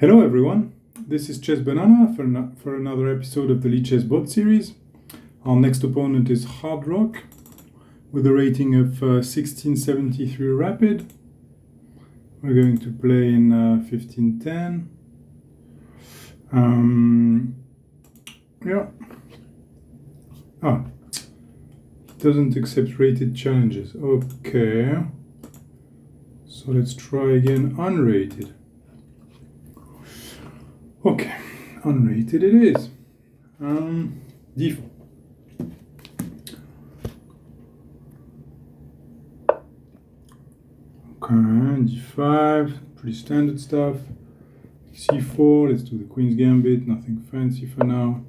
Hello everyone, this is Chess Banana for another episode of the lichess bot series. Our next opponent is HardRok with a rating of 1673 rapid. We're going to play in 1510. Doesn't accept rated challenges. Okay, so let's try again unrated. Okay, unrated it is. D4. Okay, D5, pretty standard stuff. C4, let's do the Queen's Gambit, nothing fancy for now.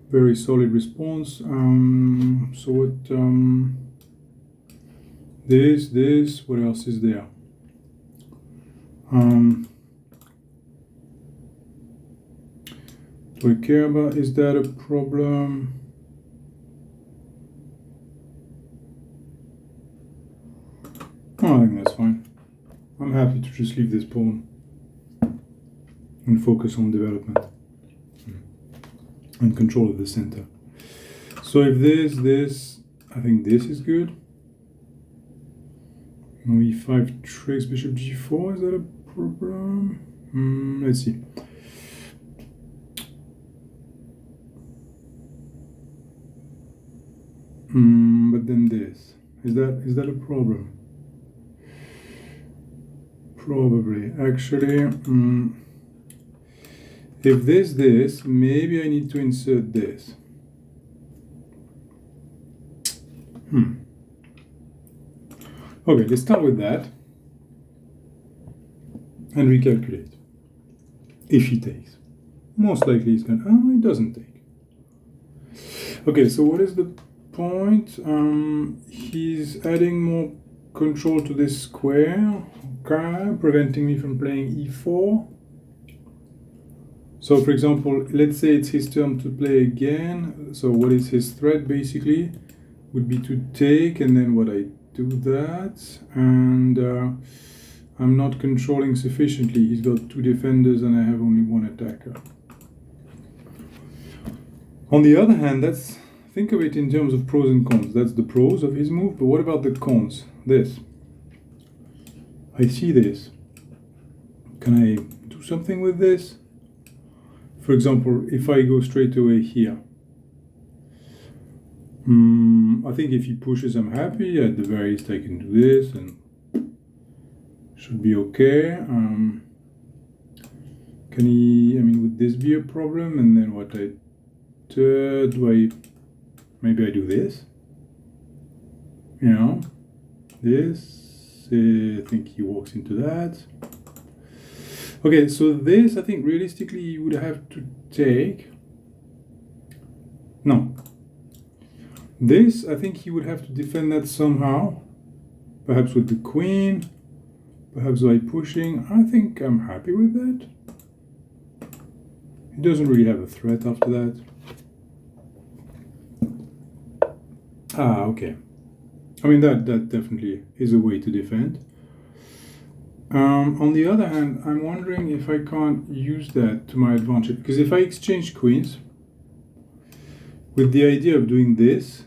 Very solid response. So what, this, what else is there? Do I care about, is that a problem? Oh, I think that's fine. I'm happy to just leave this pawn and focus on development and control of the center. So if this, I think this is good. No, E5 tricks bishop G4, is that a problem? Let's see. But then this, is that a problem? Probably. Actually, if this, maybe I need to insert this. Okay, let's start with that and recalculate. If he takes, most likely he's gonna. Oh, he doesn't take. Okay, so what is the point? He's adding more control to this square, okay, preventing me from playing e4. So for example, let's say it's his turn to play again. So what is his threat basically? Would be to take, and then what, I do that, and I'm not controlling sufficiently. He's got two defenders and I have only one attacker. On the other hand, think of it in terms of pros and cons. That's the pros of his move, but what about the cons? This. I see this. Can I do something with this? For example, if I go straight away here. I think if he pushes, I'm happy. At the very least, I can do this and should be okay. Can he, would this be a problem? And then what maybe I do this? This, I think he walks into that. Okay, so this, I think realistically you would have to take. No. This, I think he would have to defend that somehow. Perhaps with the queen, perhaps by pushing. I think I'm happy with that. He doesn't really have a threat after that. Okay. That definitely is a way to defend. On the other hand, I'm wondering if I can't use that to my advantage. Because if I exchange queens, with the idea of doing this,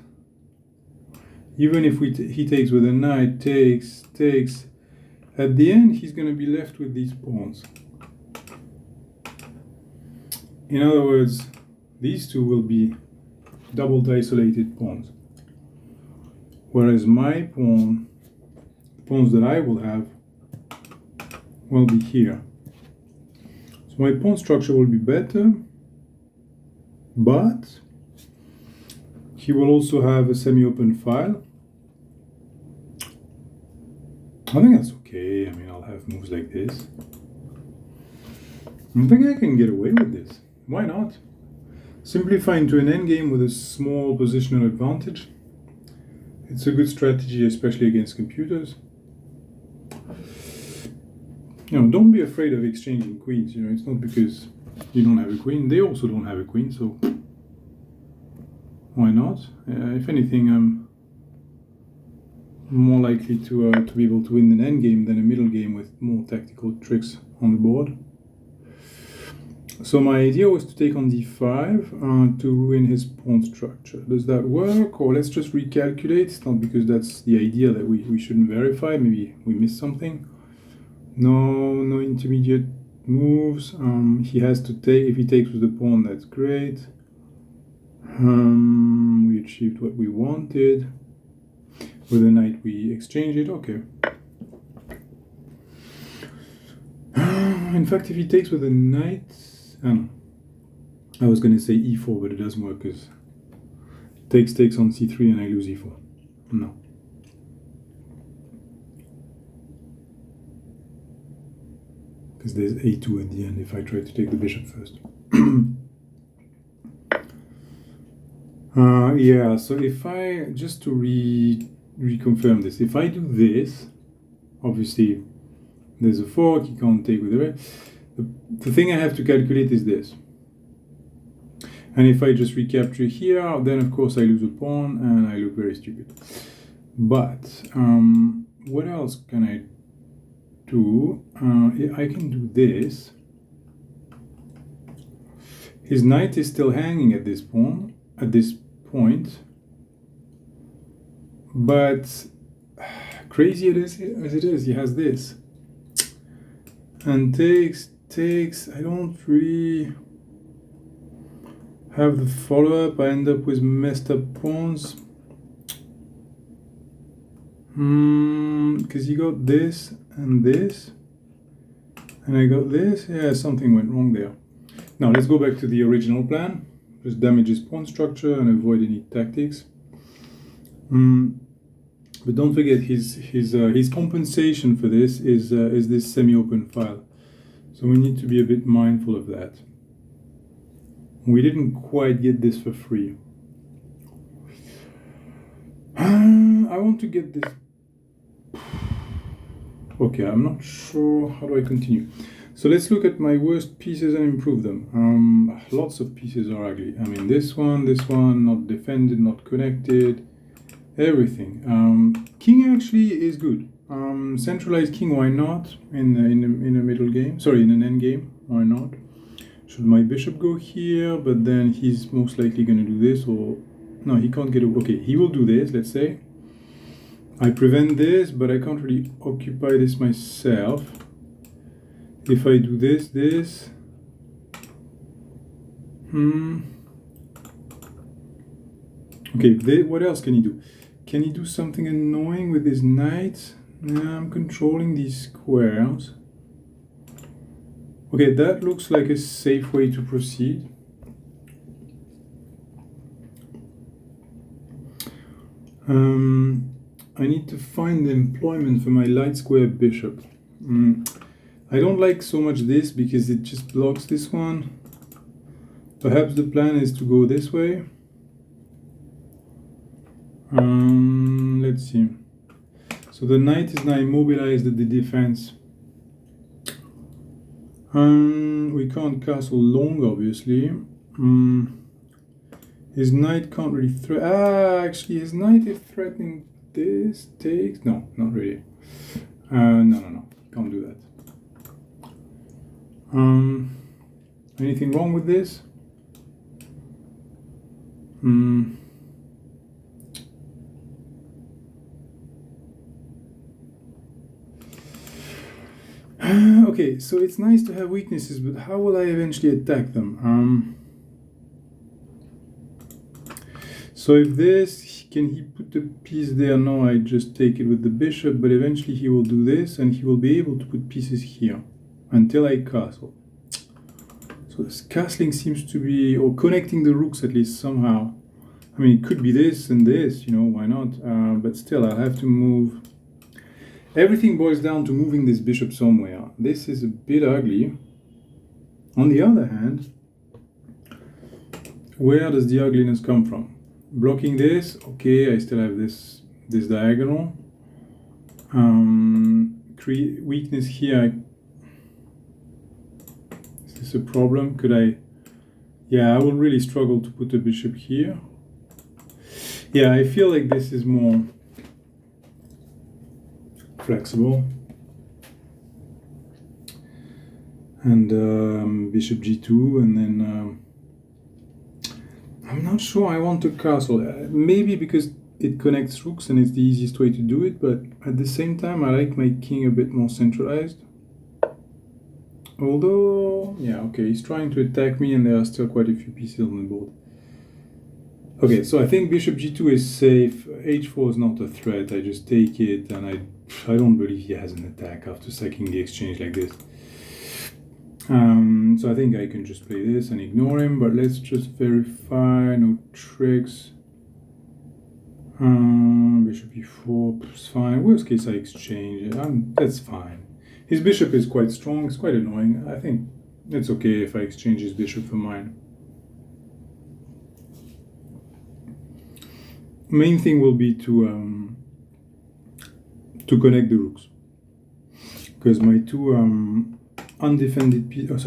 even if he takes with a knight, takes, at the end he's going to be left with these pawns. In other words, these two will be double isolated pawns. Whereas my pawn, the pawns that I will have, will be here. So my pawn structure will be better, but he will also have a semi-open file. I think that's okay. I'll have moves like this. I think I can get away with this. Why not? Simplify into an endgame with a small positional advantage. It's a good strategy, especially against computers. Don't be afraid of exchanging queens. It's not because you don't have a queen. They also don't have a queen, so why not? If anything, I'm more likely to be able to win an endgame than a middle game with more tactical tricks on the board. So my idea was to take on d5 to ruin his pawn structure. Does that work? Or let's just recalculate. It's not because that's the idea that we shouldn't verify. Maybe we missed something. No intermediate moves. He has to take. If he takes with the pawn, that's great. We achieved what we wanted. With the knight, we exchange it. Okay. In fact, if he takes with the knight, I was going to say e4, but it doesn't work because takes on c3 and I lose e4. No. Because there's a2 at the end if I try to take the bishop first. Yeah, so if I, just to reconfirm this, if I do this, obviously there's a fork, you can't take with the red. The thing I have to calculate is this. And if I just recapture here, then of course I lose a pawn and I look very stupid. But what else can I do? I can do this. His knight is still hanging at this point, but crazy as it is, he has this. And takes, I don't really have the follow-up. I end up with messed up pawns. Because he got this, and I got this. Yeah, something went wrong there. Now let's go back to the original plan. Just damage his pawn structure and avoid any tactics. But don't forget his compensation for this is this semi-open file. So we need to be a bit mindful of that. We didn't quite get this for free. I want to get this. Okay, I'm not sure. How do I continue? So let's look at my worst pieces and improve them. Lots of pieces are ugly. I mean, this one, not defended, not connected, everything. King actually is good. Centralized king, why not? In a middle game, sorry, in an end game, why not? Should my bishop go here? But then he's most likely going to do this, or no, he can't get it. Okay, he will do this. Let's say I prevent this, but I can't really occupy this myself. If I do this, okay, what else can he do? Can he do something annoying with his knight? I'm controlling these squares. Okay, that looks like a safe way to proceed. I need to find employment for my light square bishop. I don't like so much this because it just blocks this one. Perhaps the plan is to go this way. Let's see. So the knight is now immobilized at the defense. We can't castle long, obviously. His knight can't really threaten. Actually, his knight is threatening this. Takes. No, not really. No. Can't do that. Anything wrong with this? Okay, so it's nice to have weaknesses, but how will I eventually attack them? So if this, can he put the piece there? No, I just take it with the bishop, but eventually he will do this, and he will be able to put pieces here until I castle. So this castling seems to be, or connecting the rooks at least somehow. I mean, it could be this and this, you know, why not? But still, I'll have to move. Everything boils down to moving this bishop somewhere. This is a bit ugly. On the other hand, where does the ugliness come from? Blocking this, okay, I still have this diagonal. Create weakness here. Is this a problem? Could I? Yeah, I will really struggle to put the bishop here. Yeah, I feel like this is more flexible. and bishop g2, and then I'm not sure I want to castle. Maybe because it connects rooks and it's the easiest way to do it, but at the same time I like my king a bit more centralized. Although, yeah, okay, he's trying to attack me and there are still quite a few pieces on the board. Okay, so I think bishop g2 is safe, h4 is not a threat, I just take it, and I don't believe he has an attack after sacking the exchange like this. So I think I can just play this and ignore him, but let's just verify, no tricks. Bishop e4 is fine. Worst case I exchange, that's fine. His bishop is quite strong, it's quite annoying. I think it's okay if I exchange his bishop for mine. Main thing will be to connect the rooks, because my two undefended pieces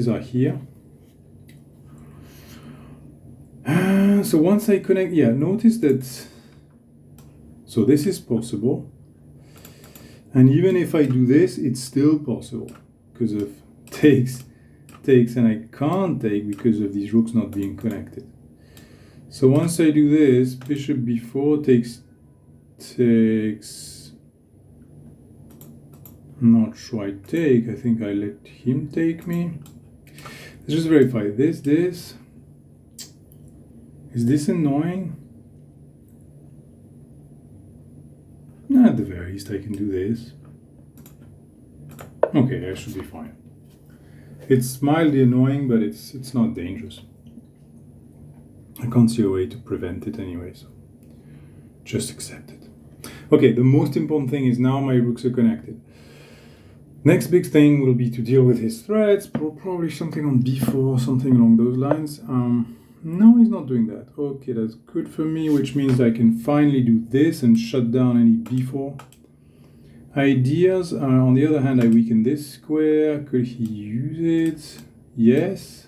are here. So once I connect, yeah, notice that, so this is possible, and even if I do this, it's still possible because of takes, and I can't take because of these rooks not being connected. So once I do this, bishop b4 takes, not sure I take, I think I let him take me. Let's just verify this, is this annoying? At the very least I can do this. Okay, I should be fine. It's mildly annoying, but it's not dangerous. I can't see a way to prevent it anyway, so just accept it. Okay, the most important thing is now my rooks are connected. Next big thing will be to deal with his threats, probably something on b4, something along those lines. No, he's not doing that. Okay, that's good for me, which means I can finally do this and shut down any b4 ideas. On the other hand, I weaken this square. Could he use it? Yes.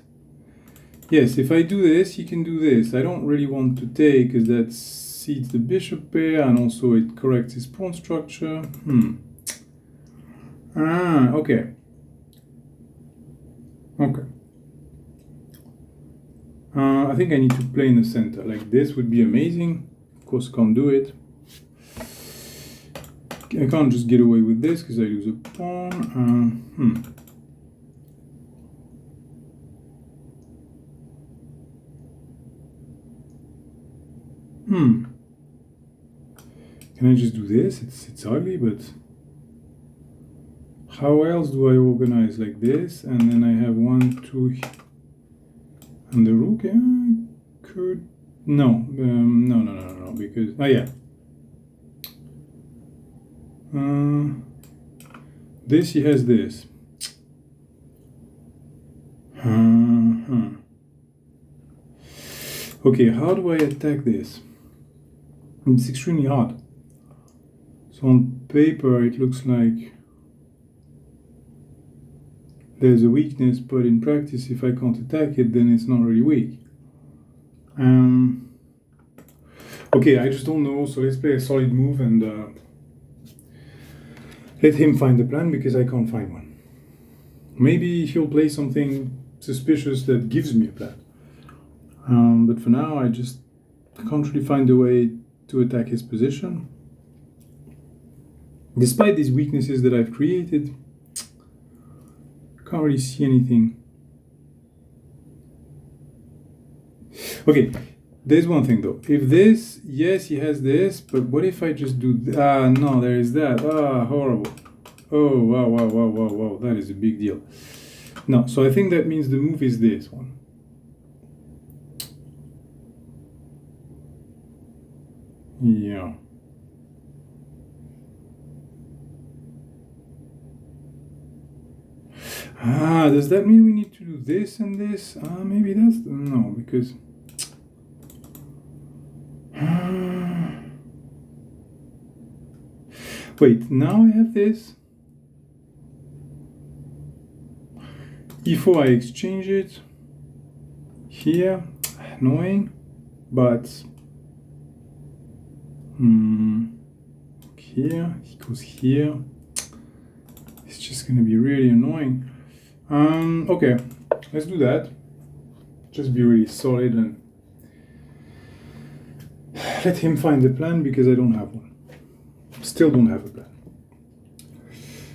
Yes, if I do this, he can do this. I don't really want to take, because that cedes the bishop pair, and also it corrects his pawn structure. Okay. Okay. I think I need to play in the center. Like this would be amazing. Of course, can't do it. I can't just get away with this because I lose a pawn. Can I just do this? It's ugly, but how else do I organize like this? And then I have 1, 2, and the rook. Could no, no, because this he has this. Okay, how do I attack this? It's extremely hard. So on paper it looks like there's a weakness, but in practice if I can't attack it, then it's not really weak. Okay, I just don't know, so let's play a solid move and let him find the plan, because I can't find one. Maybe he'll play something suspicious that gives me a plan. But for now, I just can't really find a way to attack his position. Despite these weaknesses that I've created, can't really see anything. Okay, there's one thing though. If this, yes, he has this, but what if I just do no, there is that. Horrible. Oh, wow, that is a big deal. No, so I think that means the move is this one. Yeah. Does that mean we need to do this and this? Maybe that's... No, because... Wait, now I have this. E4, I exchange it. Here, annoying, but... Here, he goes here. It's just going to be really annoying. Okay, let's do that. Just be really solid and let him find the plan, because I don't have one. Still don't have a plan.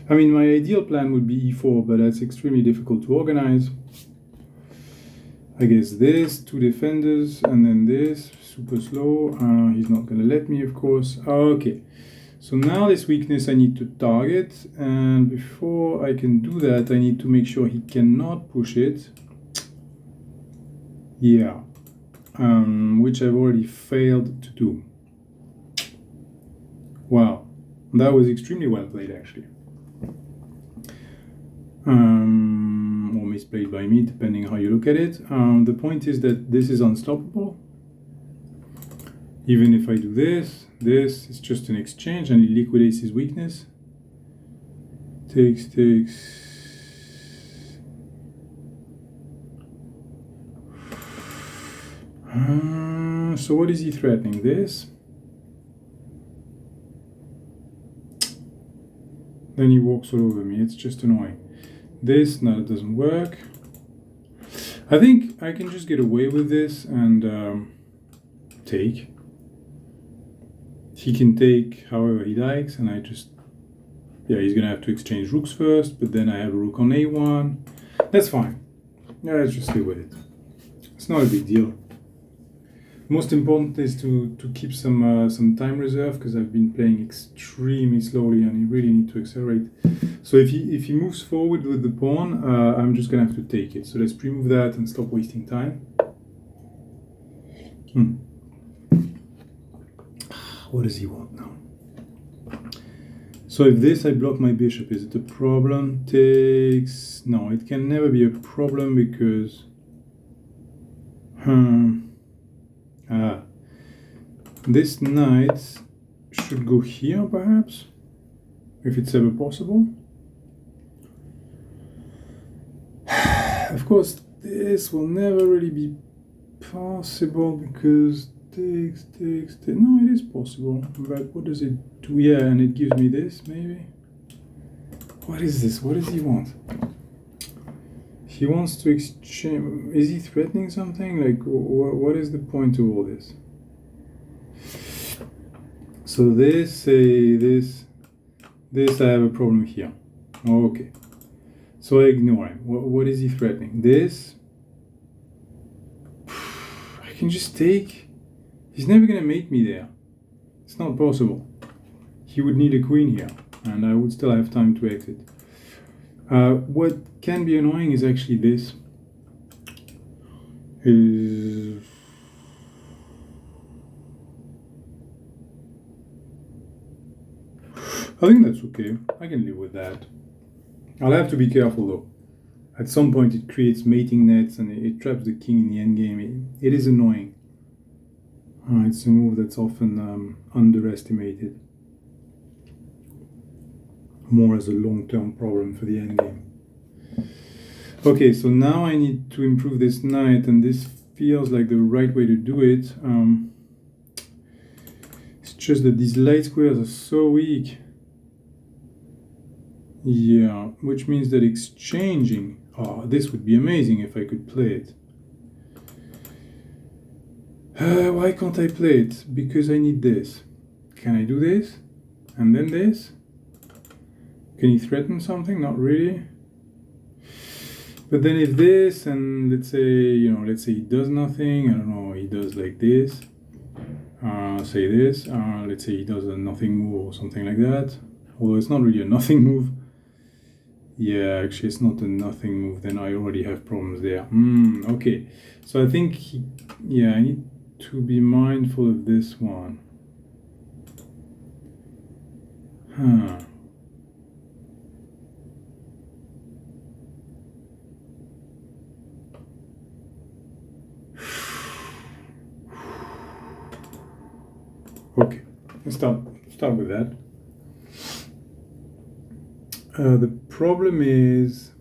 I mean, my ideal plan would be e4, but that's extremely difficult to organize. I guess this, 2 defenders, and then this, super slow. He's not going to let me, of course. Okay, so now this weakness I need to target, and before I can do that, I need to make sure he cannot push it. Yeah, which I've already failed to do. Wow, that was extremely well played, actually. Or misplayed by me, depending how you look at it. The point is that this is unstoppable. Even if I do this, this is just an exchange, and he liquidates his weakness. Takes. So what is he threatening? This. Then he walks all over me. It's just annoying. This, no, it doesn't work. I think I can just get away with this and take. He can take however he likes, and I just, yeah, he's gonna have to exchange rooks first, but then I have a rook on a1. That's fine. Yeah, let's just live with it. It's not a big deal. Most important is to keep some time reserve, because I've been playing extremely slowly and you really need to accelerate. So if he moves forward with the pawn, I'm just gonna have to take it. So let's pre-move that and stop wasting time. What does he want now? So if this, I block my bishop, is it a problem? Takes. No, it can never be a problem, because this knight should go here, perhaps, if it's ever possible. Of course, this will never really be possible, because takes. No, it is possible, but what does it do? Yeah, and it gives me this, maybe. What is this? What does he want? He wants to exchange. Is he threatening something? Like, what is the point of all this? So this, this I have a problem here. Okay. So I ignore him. What is he threatening? This. I can just take. He's never gonna mate me there. It's not possible. He would need a queen here, and I would still have time to exit. What can be annoying is actually this. I think that's okay. I can live with that. I'll have to be careful though. At some point it creates mating nets and it traps the king in the endgame. It is annoying. It's a move that's often underestimated. More as a long-term problem for the endgame. Okay, so now I need to improve this knight, and this feels like the right way to do it. It's just that these light squares are so weak. Yeah, which means that exchanging, this would be amazing if I could play it. Why can't I play it? Because I need this. Can I do this? And then this? Can he threaten something? Not really. But then if this, and let's say he does nothing, I don't know, he does like this, say this, let's say he does a nothing move or something like that. Although it's not really a nothing move. Yeah, actually it's not a nothing move, then I already have problems there. Okay, so I think, I need to be mindful of this one. Okay, let's start with that. The problem is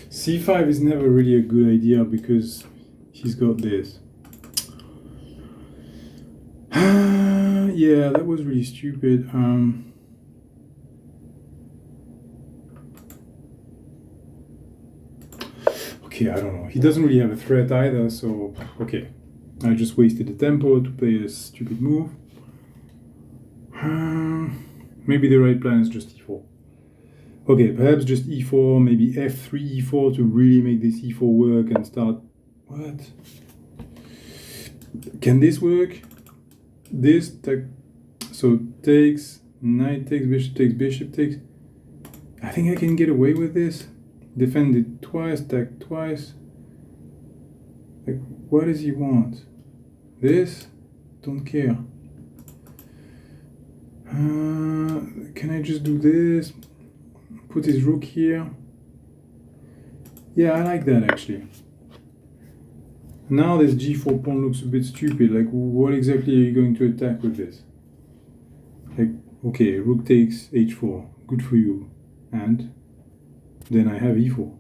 c5 is never really a good idea because he's got this. Yeah, that was really stupid. okay, I don't know. He doesn't really have a threat either, so okay. I just wasted the tempo to play a stupid move. Maybe the right plan is just e4. Okay, perhaps just e4, maybe f3, e4 to really make this e4 work and start... What? Can this work? This, so takes, knight takes, bishop takes. I think I can get away with this. Defend it twice, attack twice. Like, what does he want? This? Don't care. Can I just do this? Put his rook here. Yeah, I like that actually. Now this g4 pawn looks a bit stupid. Like, what exactly are you going to attack with this? Like, okay, rook takes h4. Good for you. And then I have e4.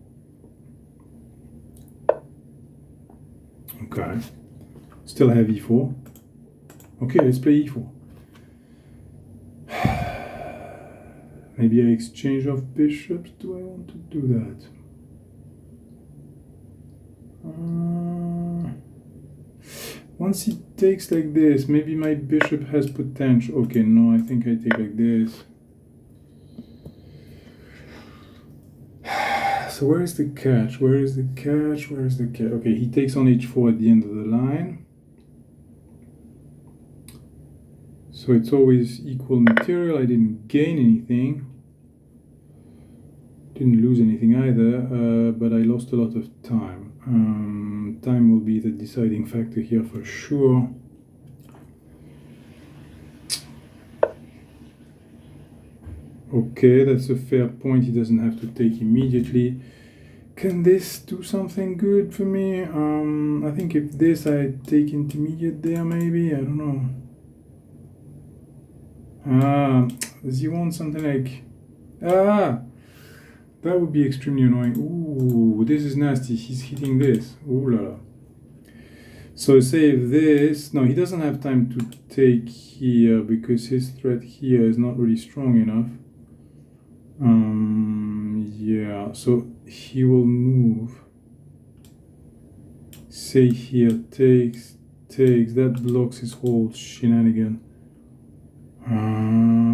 Okay. Still have e4. Okay, let's play e4. Maybe I exchange off bishops. Do I want to do that? Once he takes like this, maybe my bishop has potential. Okay, no, I think I take like this. So where is the catch? Where is the catch? Where is the catch? Okay, he takes on h4 at the end of the line. So it's always equal material. I didn't gain anything. Didn't lose anything either, but I lost a lot of time. Time will be the deciding factor here for sure. Okay, that's a fair point. He doesn't have to take immediately. Can this do something good for me? I think if this, I take intermediate there maybe. I don't know. Does he want something like... That would be extremely annoying. Ooh, this is nasty. He's hitting this. Ooh la la. So say if this... No, he doesn't have time to take here because his threat here is not really strong enough. Yeah, so he will move. Say here, takes. That blocks his whole shenanigan.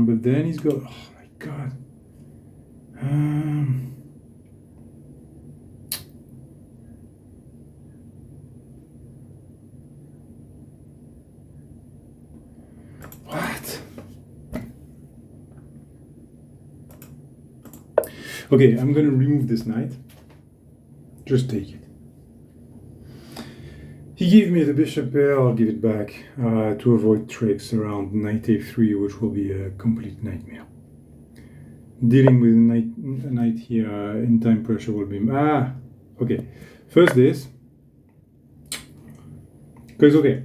But then he's got... Oh my god. What? Okay, I'm gonna remove this knight. Just take it. He gave me the bishop pair, I'll give it back to avoid tricks around knight a3, which will be a complete nightmare. Dealing with a knight here in time pressure will be... okay. First this. Because, okay,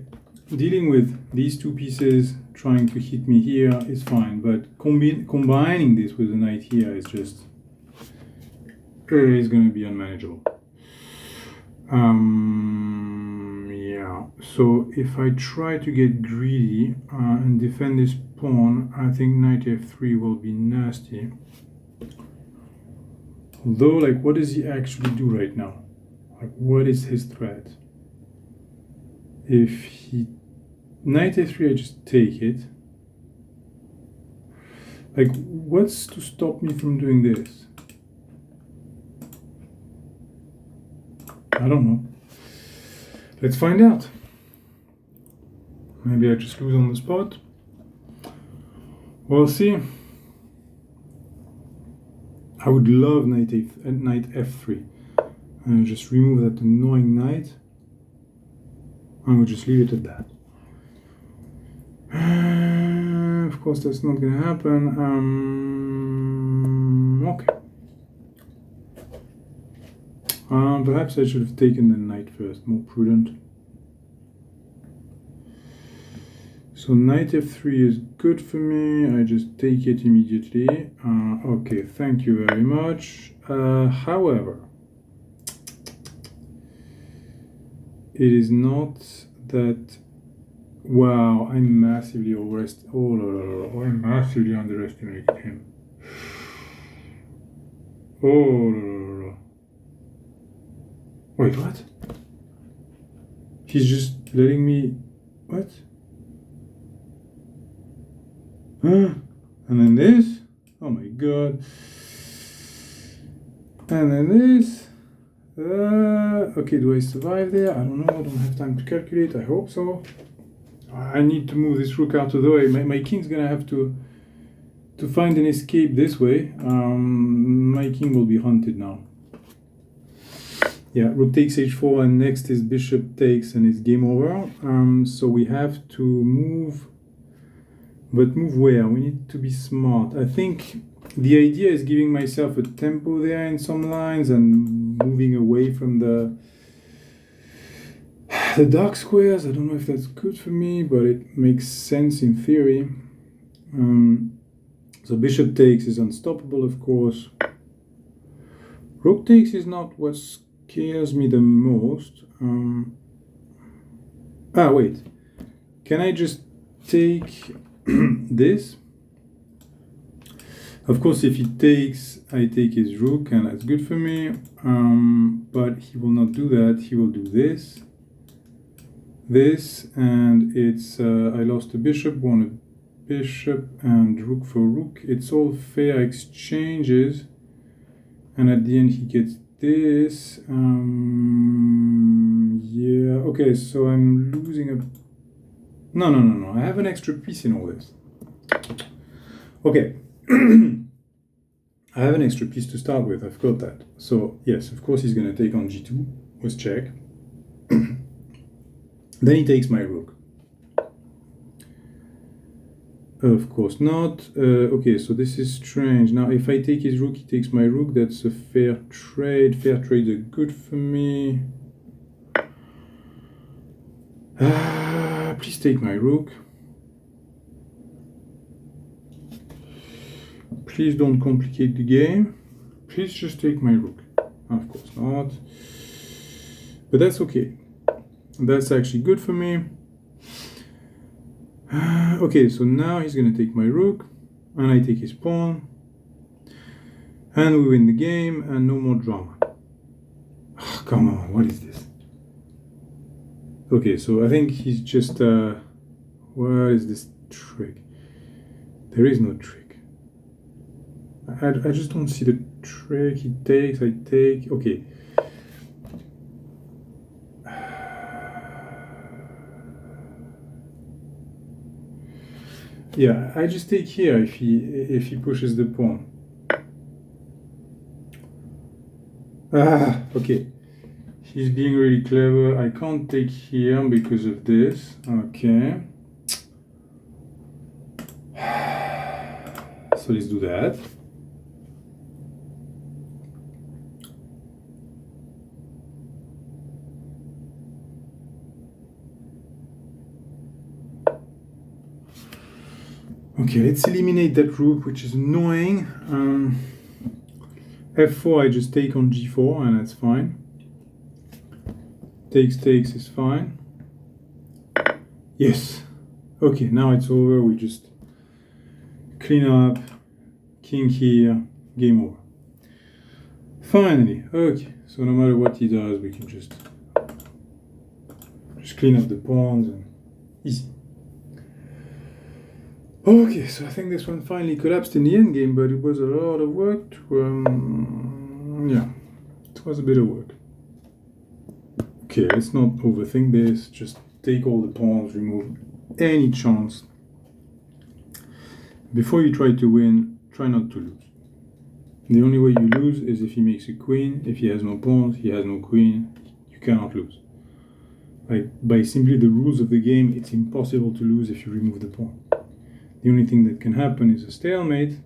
dealing with these two pieces, trying to hit me here is fine, but combining this with a knight here is just... is going to be unmanageable. Yeah, so if I try to get greedy and defend this pawn, I think knight f3 will be nasty. Although, like, what does he actually do right now? Like, what is his threat? If he... Knight a3, I just take it. Like, what's to stop me from doing this? I don't know. Let's find out. Maybe I just lose on the spot. We'll see. I would love knight f3. And just remove that annoying knight. And we'll just leave it at that. Of course, that's not going to happen. Okay. Perhaps I should have taken the knight first, more prudent. So knight f3 is good for me. I just take it immediately. Okay, thank you very much. However, it is not that... Wow, I massively underestimated him. Wait, what? He's just letting me... What? Huh? And then this? Oh my god. And then this? Okay, do I survive there? I don't know, I don't have time to calculate, I hope so. I need to move this rook out of the way. My king's gonna have to find an escape this way. My king will be hunted now. Yeah, rook takes h4, and next is bishop takes, and it's game over. So we have to move, but move where? We need to be smart. I think the idea is giving myself a tempo there in some lines and moving away from the dark squares. I don't know if that's good for me, but it makes sense in theory. So bishop takes is unstoppable, of course. Rook takes is not what scares me the most. Wait. Can I just take this? Of course, if he takes, I take his rook, and that's good for me. But he will not do that. He will do this. This, and it's I lost a bishop, won a bishop, and rook for rook. It's all fair exchanges, and at the end he gets this. Yeah, okay, so I'm losing a... No, I have an extra piece in all this. Okay. I have an extra piece to start with, I've got that. So yes, of course he's going to take on g2 with check. Then he takes my rook. Of course not. Okay, so this is strange. Now if I take his rook, he takes my rook. That's a fair trade. Fair trades are good for me. Please take my rook. Please don't complicate the game. Please just take my rook. Of course not. But that's okay. That's actually good for me. Okay, so now he's going to take my rook, and I take his pawn, and we win the game, and no more drama. Oh, come on, what is this? Okay, so I think he's just... what is this trick? There is no trick. I just don't see the trick. He takes, I take. Okay. Yeah, I just take here if he pushes the pawn. Okay. He's being really clever. I can't take here because of this. Okay. So let's do that. Okay, let's eliminate that rook, which is annoying. F4, I just take on G4, and that's fine. Takes is fine. Yes. Okay, now it's over. We just clean up. King here. Game over. Finally. Okay, so no matter what he does, we can just clean up the pawns and easy. Okay, so I think this one finally collapsed in the endgame, but it was a lot of work to, yeah, it was a bit of work. Okay, let's not overthink this, just take all the pawns, remove any chance. Before you try to win, try not to lose. The only way you lose is if he makes a queen. If he has no pawns, he has no queen, you cannot lose. Like, by simply the rules of the game, it's impossible to lose if you remove the pawn. The only thing that can happen is a stalemate,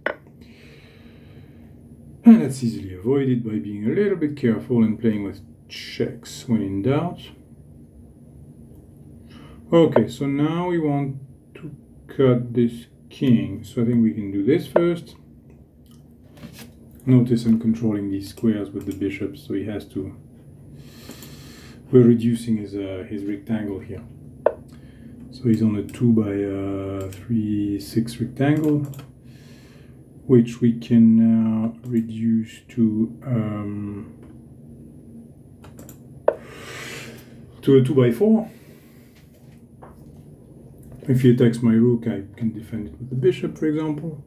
and that's easily avoided by being a little bit careful and playing with checks when in doubt. Okay, so now we want to cut this king, so I think we can do this first. Notice I'm controlling these squares with the bishop, so he has to... We're reducing his rectangle here. So he's on a 2 by 3, 6 rectangle, which we can now reduce to to a 2x4. If he attacks my rook, I can defend it with the bishop, for example.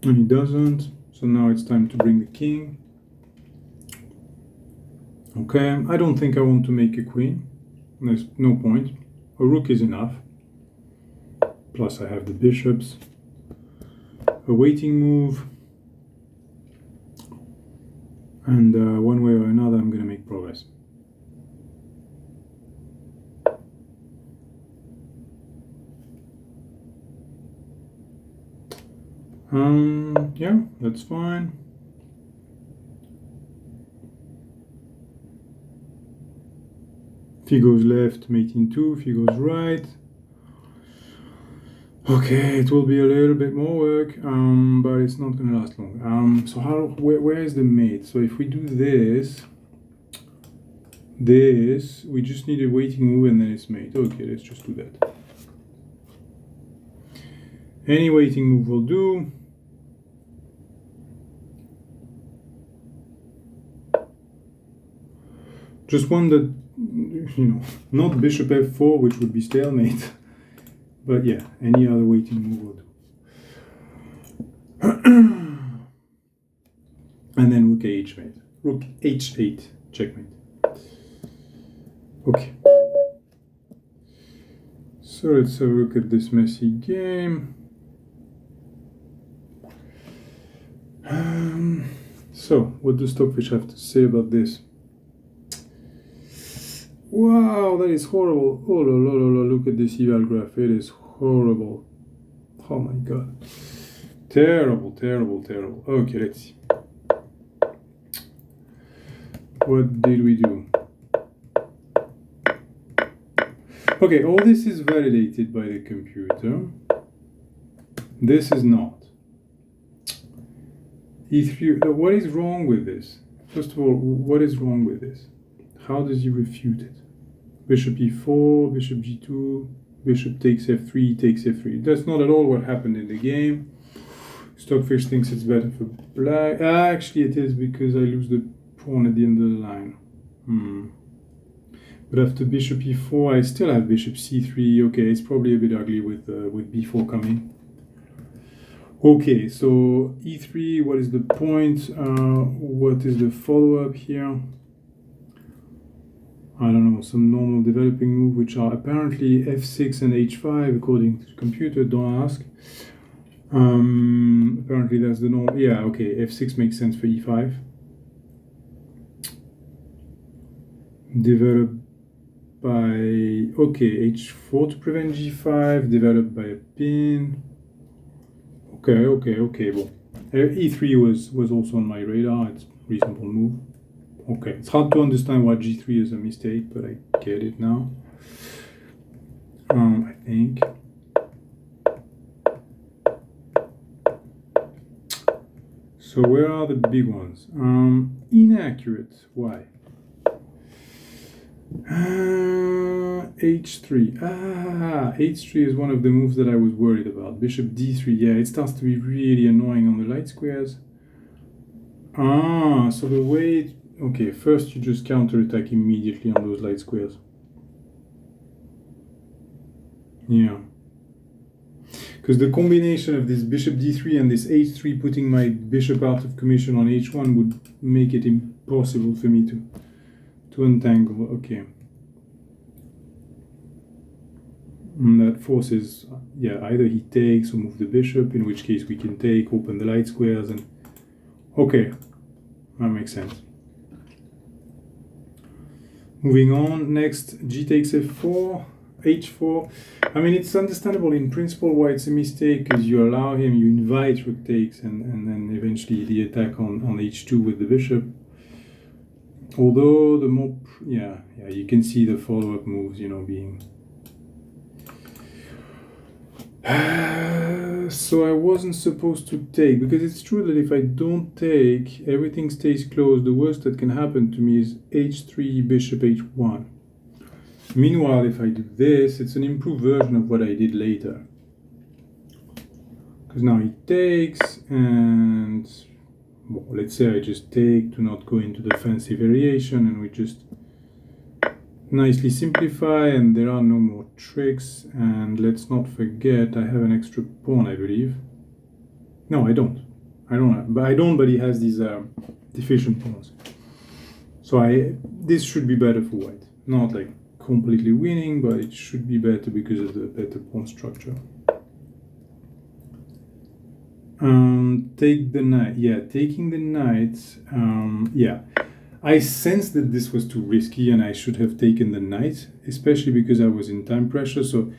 And he doesn't, so now it's time to bring the king. Okay, I don't think I want to make a queen. There's no point. A rook is enough. Plus I have the bishops. A waiting move. And one way or another, I'm going to make progress. Yeah, that's fine. If he goes left, mate in 2. If he goes right, okay, it will be a little bit more work, but it's not gonna last long. So where is the mate? So if we do this, we just need a waiting move and then it's mate. Okay, let's just do that. Any waiting move will do. Just one that, not bishop f4, which would be stalemate. But yeah, any other waiting move will do. And then rook h8. Rook h8, checkmate. Okay. So let's have a look at this messy game. So, what does Stockfish have to say about this? Wow, that is horrible. Oh, look at this eval graph. It is horrible. Oh my god. Terrible. Okay, let's see. What did we do? Okay, all this is validated by the computer. This is not. E3, what is wrong with this? First of all, what is wrong with this? How does he refute it? Bishop e4, bishop g2, bishop takes f3, takes f3. That's not at all what happened in the game. Stockfish thinks it's better for black. Actually it is, because I lose the pawn at the end of the line. But after bishop e4, I still have bishop c3. Okay, it's probably a bit ugly with b4 coming. Okay, so e3, what is the point? What is the follow-up here? I don't know, some normal developing move, which are apparently f6 and h5, according to the computer, don't ask. Apparently that's the normal, yeah, okay, f6 makes sense for e5. Developed by, okay, h4 to prevent g5, developed by a pin. Okay, well, e3 was also on my radar, it's a reasonable move. Okay, it's hard to understand why g3 is a mistake, but I get it now. I think. So where are the big ones? Inaccurate, why? h3. h3 is one of the moves that I was worried about. Bishop d3, yeah, it starts to be really annoying on the light squares. So the way... Okay, first you just counterattack immediately on those light squares. Yeah. Because the combination of this bishop d3 and this h3 putting my bishop out of commission on h1 would make it impossible for me to untangle. Okay. And that forces, yeah, either he takes or move the bishop, in which case we can take, open the light squares, and... Okay, that makes sense. Moving on, next, g takes f4, h4. I mean, it's understandable in principle why it's a mistake, because you allow him, you invite rook takes, and then eventually the attack on h2 with the bishop. Although the more, yeah, you can see the follow-up moves, being... So I wasn't supposed to take, because it's true that if I don't take, everything stays closed. The worst that can happen to me is h3, bishop h1. Meanwhile, if I do this, it's an improved version of what I did later. Because now he takes, and well, let's say I just take to not go into the fancy variation, and we just nicely simplify, and there are no more tricks. And let's not forget I have an extra pawn, I believe. No, I don't. But he has these deficient pawns. So this should be better for white. Not like completely winning, but it should be better because of the better pawn structure. Take the knight. Yeah, taking the knight. Yeah, I sensed that this was too risky and I should have taken the knight, especially because I was in time pressure. So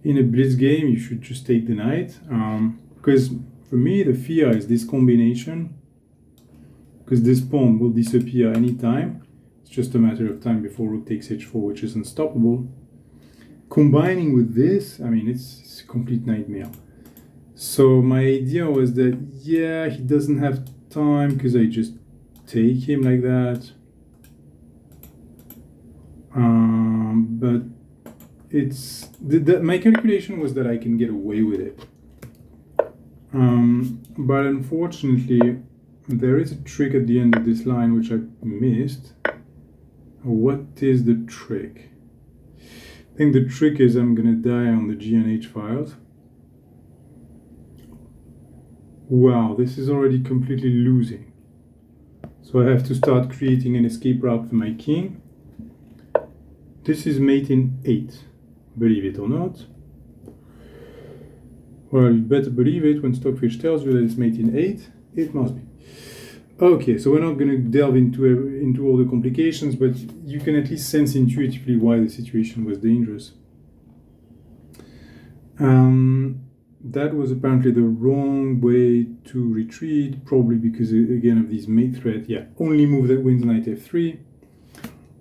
in a blitz game, you should just take the knight. Because for me, the fear is this combination, because this pawn will disappear anytime. It's just a matter of time before rook takes h4, which is unstoppable. Combining with this, I mean, it's a complete nightmare. So my idea was that, yeah, he doesn't have time because I just take him like that. But it's my calculation was that I can get away with it. But unfortunately, there is a trick at the end of this line which I missed. What is the trick? I think the trick is I'm gonna die on the G and H files. Wow, this is already completely losing. So I have to start creating an escape route for my king. This is mate in 8, believe it or not. Well, you better believe it when Stockfish tells you that it's mate in 8, it must be. Okay, so we're not going to delve into all the complications, but you can at least sense intuitively why the situation was dangerous. That was apparently the wrong way to retreat, probably because, again, of these mate threat. Yeah, only move that wins knight f3.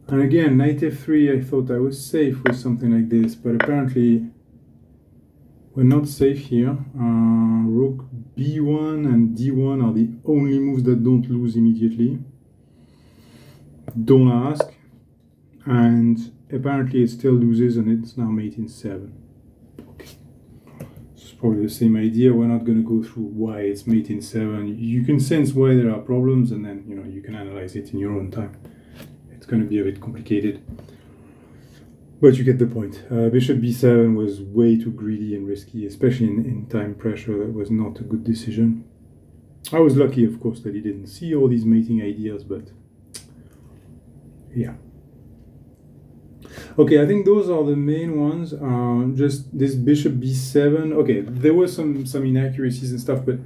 And again, knight f3, I thought I was safe with something like this, but apparently we're not safe here. Rook b1 and d1 are the only moves that don't lose immediately. Don't ask. And apparently it still loses, and it's now mate in 7. Okay. It's probably the same idea. We're not going to go through why it's mate in 7. You can sense why there are problems, and then you can analyze it in your own time. It's going to be a bit complicated. But you get the point. Bishop b7 was way too greedy and risky, especially in time pressure. That was not a good decision. I was lucky, of course, that he didn't see all these mating ideas, but yeah. Okay, I think those are the main ones. Just this bishop b7. Okay, there were some inaccuracies and stuff, but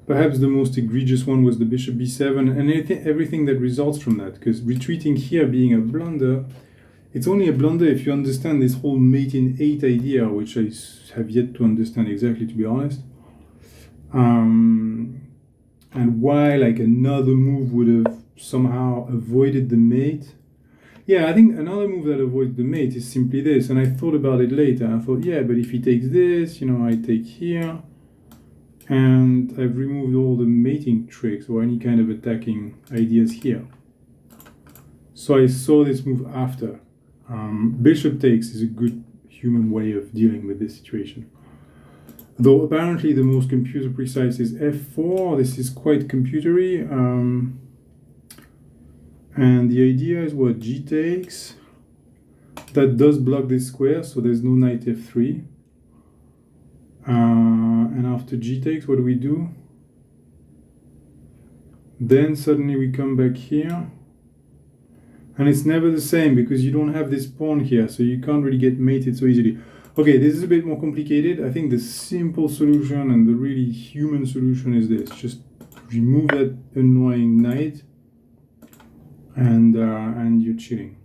perhaps the most egregious one was the bishop b7 and everything that results from that, because retreating here being a blunder, it's only a blunder if you understand this whole mate in 8 idea, which I have yet to understand exactly, to be honest. And why like another move would have somehow avoided the mate. Yeah, I think another move that avoids the mate is simply this, and I thought about it later. I thought, yeah, but if he takes this, I take here, and I've removed all the mating tricks or any kind of attacking ideas here. So I saw this move after. Bishop takes is a good human way of dealing with this situation. Though apparently the most computer precise is f4. This is quite computery. And the idea is what? G takes. That does block this square, so there's no knight f3. And after G takes, what do we do? Then suddenly we come back here. And it's never the same because you don't have this pawn here, so you can't really get mated so easily. Okay, this is a bit more complicated. I think the simple solution and the really human solution is this. Just remove that annoying knight and you're chilling.